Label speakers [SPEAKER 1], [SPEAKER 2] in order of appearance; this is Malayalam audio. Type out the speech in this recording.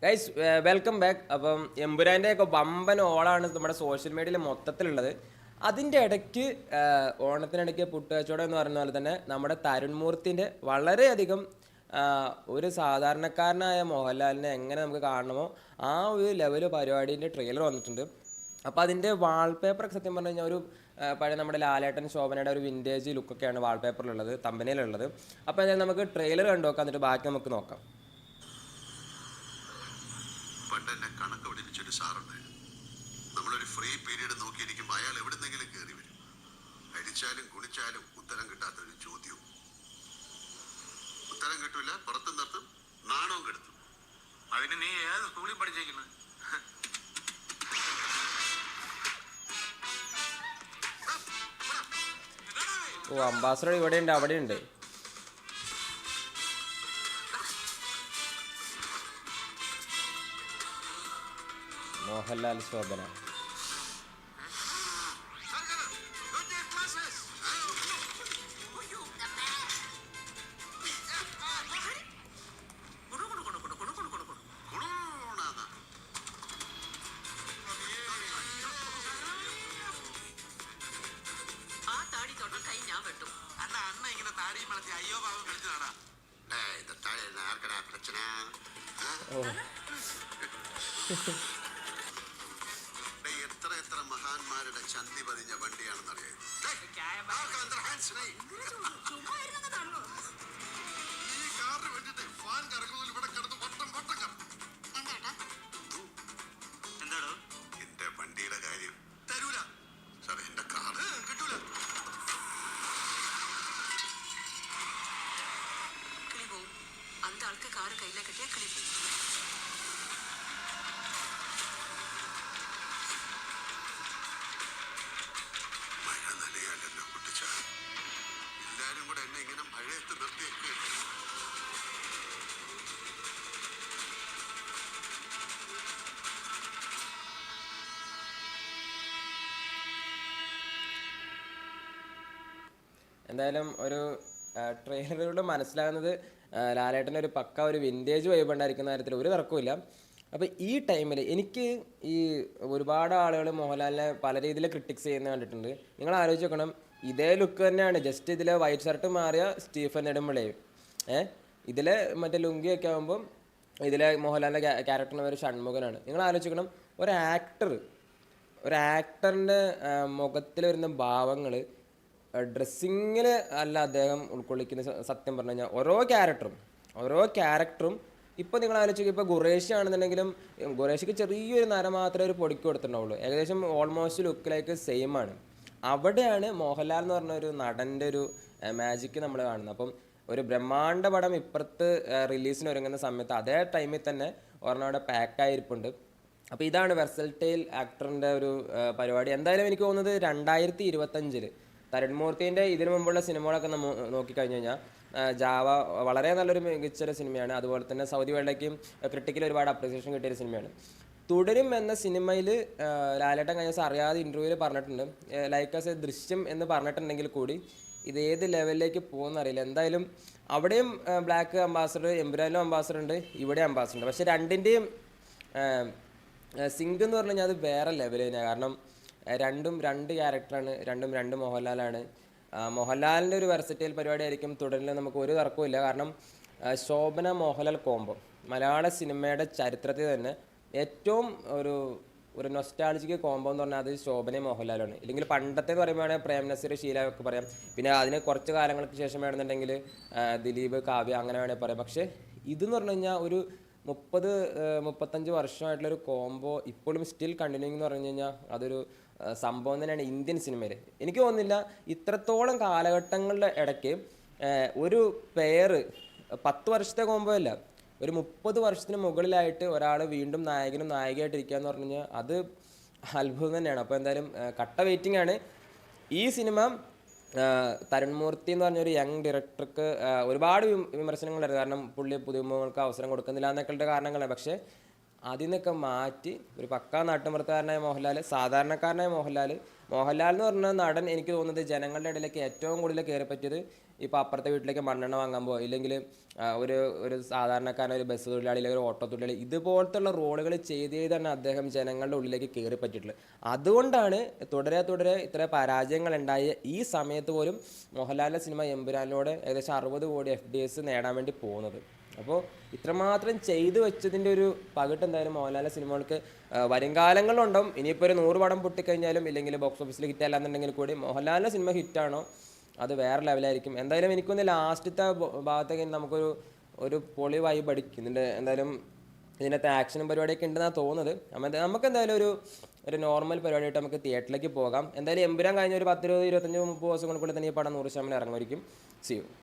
[SPEAKER 1] Guys welcome back. അപ്പം എമ്പുരാൻ്റെ ഒക്കെ വമ്പൻ ഓളാണ് നമ്മുടെ സോഷ്യൽ മീഡിയയിൽ മൊത്തത്തിലുള്ളത്. അതിൻ്റെ ഇടയ്ക്ക് ഓണത്തിനിടയ്ക്ക് പുട്ടുകച്ചവടം എന്ന് പറയുന്ന പോലെ തന്നെ നമ്മുടെ തരുൺ മൂർത്തിൻ്റെ വളരെയധികം ഒരു സാധാരണക്കാരനായ മോഹൻലാലിനെ എങ്ങനെ നമുക്ക് കാണണമോ ആ ഒരു ലെവൽ പരിപാടീൻ്റെ ട്രെയിലർ വന്നിട്ടുണ്ട്. അപ്പോൾ അതിൻ്റെ വാൾപേപ്പറൊക്കെ സത്യം പറഞ്ഞു കഴിഞ്ഞാൽ ഒരു പഴയ നമ്മുടെ ലാലേട്ടൻ ശോഭനയുടെ ഒരു വിൻറ്റേജ് ലുക്കൊക്കെയാണ് വാൾപേപ്പറിലുള്ളത്, തമ്പനയിലുള്ളത്. അപ്പോൾ എന്തായാലും നമുക്ക് ട്രെയിലർ കണ്ടു നോക്കാം, എന്നിട്ട് ബാക്കി നമുക്ക് നോക്കാം.
[SPEAKER 2] പണ്ട് എന്നെ കണക്ക് പഠിപ്പിച്ചൊരു സാറുണ്ടായിരുന്നു. നമ്മളൊരു ഫ്രീ പീരീഡ് നോക്കിയിരിക്കുമ്പോൾ അയാൾ എവിടുന്നെങ്കിലും കയറി വരും. അടിച്ചാലും കുണിച്ചാലും ഉത്തരം കിട്ടാത്തൊരു ചോദ്യവും. ഉത്തരം കിട്ടൂല, പുറത്തും നിർത്തും, നാണവും കെടുത്തും.
[SPEAKER 3] അതിന് നീ ഏത് സ്കൂളിൽ പഠിച്ചേക്കുന്നത്?
[SPEAKER 1] ഓ, അംബാസഡർ ഇവിടെ ഉണ്ട്, അവിടെ ഉണ്ട്. മോഹൻലാൽ ശോഭന.
[SPEAKER 2] എത്ര മഹാന്മാരുടെ ചന്തി പതിഞ്ഞ വണ്ടിയാണെന്നറിയാം. ഈ കാറിന് വേണ്ടിട്ട് ഫാൻ കറങ്ങുന്നതിൽ ഇവിടെ കിടന്ന് വട്ടം വട്ടം കറങ്ങും.
[SPEAKER 3] എന്താണോ
[SPEAKER 2] എന്റെ വണ്ടിയുടെ കാര്യം തരൂല സാർ, എന്റെ കാറ് കിട്ടൂല.
[SPEAKER 4] அந்த ஆளுக்கு காரு கையில கட்டியா கிளி
[SPEAKER 2] മഴ നനയാലല്ലോ കുട്ടിച്ച. എല്ലാരും കൂടെ എന്നെ ഇങ്ങനെ മഴയത്ത് നിർത്തിയൊക്കെ.
[SPEAKER 1] എന്തായാലും ഒരു ട്രെയിലറിലൂടെ മനസ്സിലാകുന്നത് ലാലേട്ടൻ്റെ ഒരു പക്ക ഒരു വിൻറ്റേജ് വൈബ് ഉണ്ടായിരിക്കുന്ന കാര്യത്തിൽ ഒരു തർക്കമില്ല. അപ്പോൾ ഈ ടൈമിൽ എനിക്ക് ഈ ഒരുപാട് ആളുകൾ മോഹൻലാലിനെ പല രീതിയിൽ ക്രിട്ടിക്സ് ചെയ്യുന്നത് കണ്ടിട്ടുണ്ട്. നിങ്ങൾ ആലോചിച്ച് നോക്കണം, ഇതേ ലുക്ക് തന്നെയാണ്, ജസ്റ്റ് ഇതിൽ വൈറ്റ് ഷർട്ട് മാറിയ സ്റ്റീഫൻ നെടുമ്പള്ളയും ഇതിലെ മറ്റേ ലുങ്കിയൊക്കെ ആകുമ്പം ഇതിലെ മോഹൻലാലിൻ്റെ ക്യാരക്ടറിന് ഒരു ഷൺമുഖനാണ്. നിങ്ങൾ ആലോചിക്കണം, ഒരു ആക്ടറിൻ്റെ മുഖത്തിൽ വരുന്ന ഭാവങ്ങൾ ഡ്രസ്സിങ്ങിൽ അല്ല അദ്ദേഹം ഉൾക്കൊള്ളിക്കുന്ന. സത്യം പറഞ്ഞു കഴിഞ്ഞാൽ ഓരോ ക്യാരക്ടറും ഇപ്പോൾ നിങ്ങൾ ആലോചിക്കുക, ഇപ്പോൾ ഖുറേഷി ആണെന്നുണ്ടെങ്കിലും ഖുറേഷിക്ക് ചെറിയൊരു നര മാത്രമേ ഒരു പൊടിക്ക് കൊടുത്തിട്ടുണ്ടാവുള്ളൂ, ഏകദേശം ഓൾമോസ്റ്റ് ലുക്കിലേക്ക് സെയിം ആണ്. അവിടെയാണ് മോഹൻലാൽ എന്ന് പറഞ്ഞ ഒരു നടൻ്റെ ഒരു മാജിക്ക് നമ്മൾ കാണുന്നത്. അപ്പം ഒരു ബ്രഹ്മാണ്ഡ പടം ഇപ്പുറത്ത് റിലീസിന് ഒരുങ്ങുന്ന സമയത്ത് അതേ ടൈമിൽ തന്നെ ഒരെണ്ണം അവിടെ പാക്കായിരിപ്പുണ്ട്. അപ്പോൾ ഇതാണ് വെർസൽറ്റൈൽ ആക്ടറിൻ്റെ ഒരു പരിപാടി. എന്തായാലും എനിക്ക് തോന്നുന്നത് 2025 തരുൺ മൂർത്തിൻ്റെ ഇതിനു മുമ്പുള്ള സിനിമകളൊക്കെ നോക്കിക്കഴിഞ്ഞ് കഴിഞ്ഞാൽ ജാവ വളരെ നല്ലൊരു മികച്ചൊരു സിനിമയാണ്. അതുപോലെ തന്നെ സൗദി വേൾഡേക്കും ക്രിട്ടിക്കൽ ഒരുപാട് അപ്രിസിയേഷൻ കിട്ടിയൊരു സിനിമയാണ്. തുടരും എന്ന സിനിമയിൽ ലാലേട്ടൻ കഴിഞ്ഞ ദിവസം അറിയാതെ ഇൻ്റർവ്യൂവിൽ പറഞ്ഞിട്ടുണ്ട്, ലൈക്ക് ആസ് എ ദൃശ്യം എന്ന് പറഞ്ഞിട്ടുണ്ടെങ്കിൽ കൂടി ഇത് ഏത് ലെവലിലേക്ക് പോകുമെന്നറിയില്ല. എന്തായാലും അവിടെയും ബ്ലാക്ക് അംബാസഡർ, എമ്പുരാനിലും അംബാസഡർ ഉണ്ട്, ഇവിടെ അംബാസഡർ ഉണ്ട്. പക്ഷേ രണ്ടിൻ്റെയും സിങ്ക് എന്ന് പറഞ്ഞു കഴിഞ്ഞാൽ അത് വേറെ ലെവൽ തന്നെയാണ്. കാരണം രണ്ടും രണ്ട് ക്യാരക്ടറാണ്, രണ്ട് മോഹൻലാലാണ്. മോഹൻലാലിൻ്റെ ഒരു വെർസറ്റൈൽ പരിപാടി ആയിരിക്കും തുടരിൽ, നമുക്ക് ഒരു തർക്കമില്ല. കാരണം ശോഭന മോഹൻലാൽ കോംബോ മലയാള സിനിമയുടെ ചരിത്രത്തിൽ തന്നെ ഏറ്റവും ഒരു നൊസ്റ്റാൾജിക് കോംബോ എന്ന് പറഞ്ഞാൽ അത് ശോഭനയും മോഹൻലാലാണ്. ഇല്ലെങ്കിൽ പണ്ടത്തെ എന്ന് പറയുമ്പോൾ പ്രേം നസീർ, ഷീല ഒക്കെ പറയാം. പിന്നെ അതിന് കുറച്ച് കാലങ്ങൾക്ക് ശേഷം വേണമെന്നുണ്ടെങ്കിൽ ദിലീപ്, കാവ്യ അങ്ങനെ വേണമെങ്കിൽ പറയാം. പക്ഷേ ഇതെന്ന് പറഞ്ഞു കഴിഞ്ഞാൽ ഒരു 30-35 വർഷമായിട്ടുള്ളൊരു കോംബോ ഇപ്പോഴും സ്റ്റിൽ കണ്ടിന്യൂയിങ് എന്ന് പറഞ്ഞു കഴിഞ്ഞാൽ അതൊരു സംഭവം തന്നെയാണ് ഇന്ത്യൻ സിനിമയിൽ. എനിക്ക് തോന്നുന്നില്ല ഇത്രത്തോളം കാലഘട്ടങ്ങളുടെ ഇടയ്ക്ക് ഒരു പെയർ 10 വർഷത്തെ കോംബോ അല്ല, ഒരു 30 വർഷത്തിന് മുകളിലായിട്ട് ഒരാൾ വീണ്ടും നായകനും നായികയായിട്ടിരിക്കുക എന്ന് പറഞ്ഞു കഴിഞ്ഞാൽ അത് അത്ഭുതം തന്നെയാണ്. അപ്പോൾ എന്തായാലും കട്ട വെയിറ്റിംഗ് ആണ് ഈ സിനിമ. തരുൺ മൂർത്തി എന്ന് പറഞ്ഞൊരു യങ് ഡയറക്ടർക്ക് ഒരുപാട് വിമർശനങ്ങളുണ്ടായിരുന്നു. കാരണം പുള്ളി പുതുമുഖങ്ങൾക്ക് അവസരം കൊടുക്കുന്നില്ല എന്നൊക്കെയുള്ള കാരണങ്ങളാണ്. പക്ഷേ അതിൽ നിന്നൊക്കെ മാറ്റി ഒരു പക്കാ നാട്ടുമ്പുറത്തുകാരനായ മോഹൻലാൽ, സാധാരണക്കാരനായ മോഹൻലാൽ എന്ന് പറഞ്ഞ നടൻ എനിക്ക് തോന്നുന്നത് ജനങ്ങളുടെ ഇടയിലേക്ക് ഏറ്റവും കൂടുതൽ കയറി പറ്റിയത് ഇപ്പോൾ അപ്പുറത്തെ വീട്ടിലേക്ക് മണ്ണെണ്ണ വാങ്ങാൻ പോകുക, ഇല്ലെങ്കിൽ ഒരു സാധാരണക്കാരൻ, ഒരു ബസ് തൊഴിലാളി, അല്ലെങ്കിൽ ഒരു ഓട്ടോ തൊഴിലാളി, ഇതുപോലത്തുള്ള റോളുകൾ ചെയ്ത് തന്നെ അദ്ദേഹം ജനങ്ങളുടെ ഉള്ളിലേക്ക് കയറി പറ്റിയിട്ടുള്ളത്. അതുകൊണ്ടാണ് തുടരെ ഇത്ര പരാജയങ്ങൾ ഉണ്ടായ ഈ സമയത്ത് പോലും മോഹൻലാലിൻ്റെ സിനിമ എമ്പുരാനിലൂടെ ഏകദേശം 60 കോടി FDS നേടാൻ വേണ്ടി പോകുന്നത്. അപ്പോൾ ഇത്രമാത്രം ചെയ്തു വെച്ചതിൻ്റെ ഒരു പകിട്ട് എന്തായാലും മോഹൻലാലിൻ്റെ സിനിമകൾക്ക് വരും കാലങ്ങളിലുണ്ടാവും. ഇനിയിപ്പോൾ ഒരു 100 പടം പൊട്ടിക്കഴിഞ്ഞാലും ഇല്ലെങ്കിൽ ബോക്സ് ഓഫീസിൽ ഹിറ്റ് അല്ലാന്നുണ്ടെങ്കിൽ കൂടി മോഹൻലാലിൻ്റെ സിനിമ ഹിറ്റാണോ അത് വേറെ ലെവലായിരിക്കും. എന്തായാലും എനിക്കൊന്ന് ലാസ്റ്റത്തെ ഭാഗത്തേക്ക് നമുക്കൊരു പൊളി വൈബ് അടിക്കും. എന്തായാലും ഇതിനകത്ത് ആക്ഷനും പരിപാടിയൊക്കെ ഉണ്ടെന്നാണ് തോന്നുന്നത്. നമുക്ക് എന്തായാലും ഒരു നോർമൽ പരിപാടിയായിട്ട് നമുക്ക് തിയേറ്ററിലേക്ക് പോകാം. എന്തായാലും എമ്പുരാൻ കഴിഞ്ഞ ഒരു 10, 20, 25, 30 ദിവസം കൊണ്ടുള്ള തന്നെ ഈ പടം 100% ഇറങ്ങുമായിരിക്കും. See you.